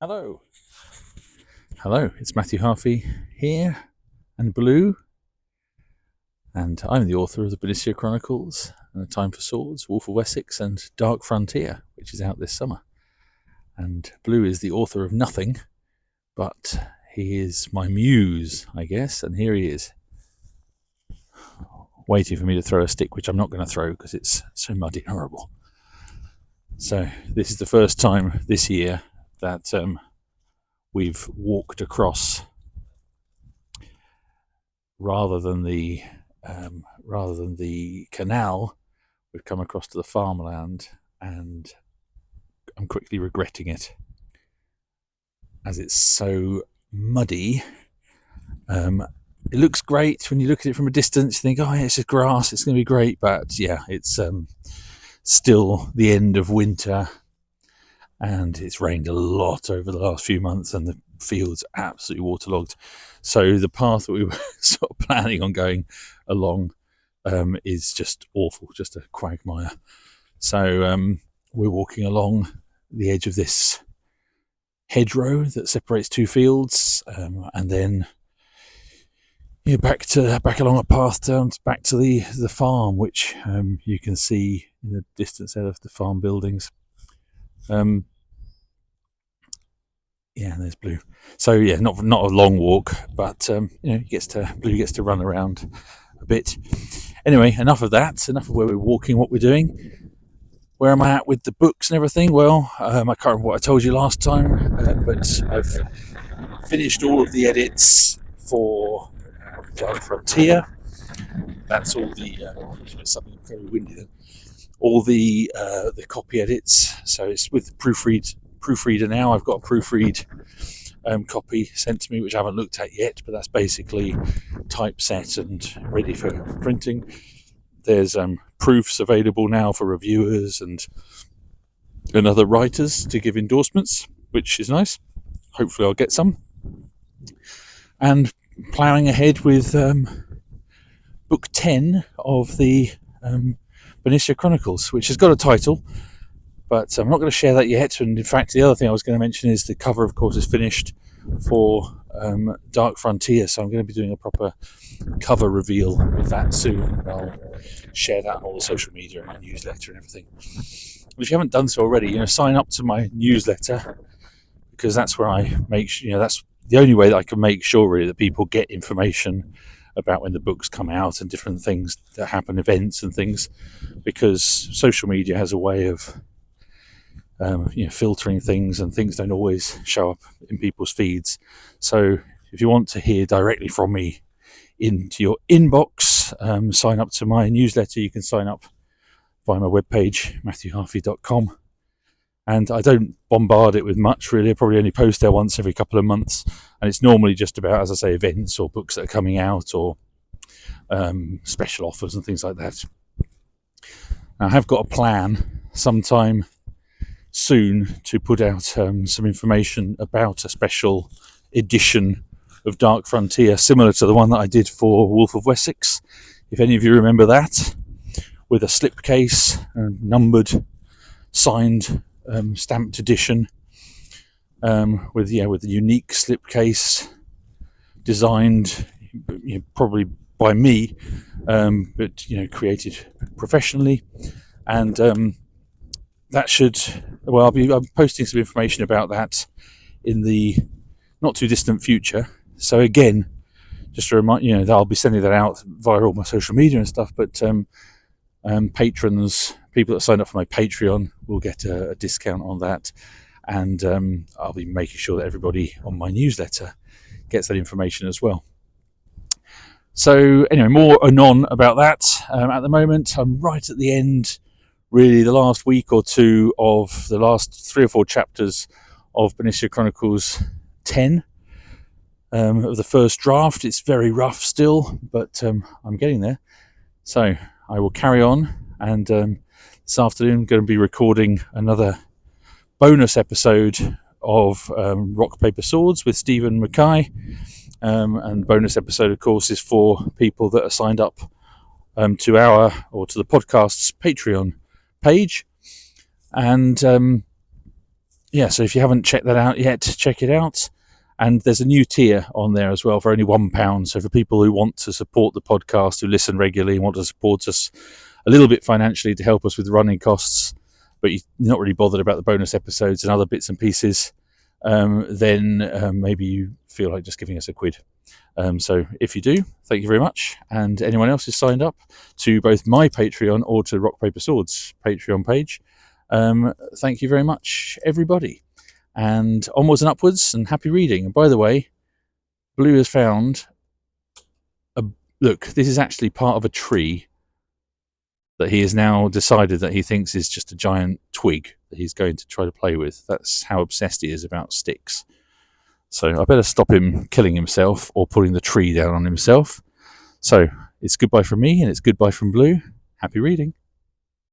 Hello. Hello, it's Matthew Harvey here, and Blue, and I'm the author of the Benicia Chronicles, and A Time for Swords, Wolf of Wessex, and Dark Frontier, which is out this summer. And Blue is the author of nothing, but he is my muse, I guess, and here he is, waiting for me to throw a stick, which I'm not going to throw because it's so muddy and horrible. So this is the first time this year that we've walked across rather than the canal. We've come across to the farmland, and I'm quickly regretting it as it's so muddy. It looks great when you look at it from a distance. You think, oh, it's just grass, it's going to be great, but yeah, it's still the end of winter, and it's rained a lot over the last few months, and the fields are absolutely waterlogged. So the path that we were sort of planning on going along is just awful, just a quagmire. So we're walking along the edge of this hedgerow that separates two fields, and then back along a path down back to the farm, which you can see in the distance out of the farm buildings. Yeah, there's Blue. So yeah, not a long walk, but Blue gets to run around a bit. Anyway, enough of that. Enough of where we're walking, what we're doing. Where am I at with the books and everything? Well, I can't remember what I told you last time, but I've finished all of the edits for Dark Frontier. That's all the something very windy then. All the copy edits. So it's with proofreader now. I've got a proofread copy sent to me, which I haven't looked at yet, but that's basically typeset and ready for printing. There's proofs available now for reviewers and other writers to give endorsements, which is nice. Hopefully I'll get some. And ploughing ahead with book 10 of the Benicia Chronicles, which has got a title, but I'm not going to share that yet. And in fact, the other thing I was going to mention is the cover, of course, is finished for Dark Frontier, so I'm going to be doing a proper cover reveal with that soon. I'll share that on all the social media and my newsletter and everything. If you haven't done so already, sign up to my newsletter, because that's where I make that's the only way that I can make sure really that people get information about when the books come out and different things that happen, events and things, because social media has a way of filtering things, and things don't always show up in people's feeds. So if you want to hear directly from me into your inbox, sign up to my newsletter. You can sign up via my webpage, matthewharvey.com. And I don't bombard it with much, really. I probably only post there once every couple of months. And it's normally just about, as I say, events or books that are coming out, or special offers and things like that. Now, I have got a plan sometime soon to put out some information about a special edition of Dark Frontier, similar to the one that I did for Wolf of Wessex, if any of you remember that, with a slipcase, numbered, signed, stamped edition, with the unique slipcase designed probably by me, but created professionally. And that should, well, I'm posting some information about that in the not too distant future. So again, just to remind that I'll be sending that out via all my social media and stuff, but patrons, people that sign up for my Patreon, will get a discount on that, and I'll be making sure that everybody on my newsletter gets that information as well. So anyway, more anon about that. At the moment, I'm right at the end, really the last week or two of the last 3 or 4 chapters of Benicia Chronicles 10, of the first draft. It's very rough still, but I'm getting there. So I will carry on, and this afternoon I'm going to be recording another bonus episode of Rock, Paper, Swords with Stephen Mackay. And bonus episode, of course, is for people that are signed up to the podcast's Patreon page. And yeah, so if you haven't checked that out yet, check it out. And there's a new tier on there as well for only £1. So for people who want to support the podcast, who listen regularly and want to support us a little bit financially to help us with running costs, but you're not really bothered about the bonus episodes and other bits and pieces, then maybe you feel like just giving us £1. So if you do, thank you very much. And anyone else who's signed up to both my Patreon or to Rock Paper Swords Patreon page, thank you very much, everybody. And onwards and upwards, and happy reading. And by the way, Blue has found look, this is actually part of a tree that he has now decided that he thinks is just a giant twig that he's going to try to play with. That's how obsessed he is about sticks. So I better stop him killing himself or putting the tree down on himself. So it's goodbye from me, and it's goodbye from Blue. Happy reading.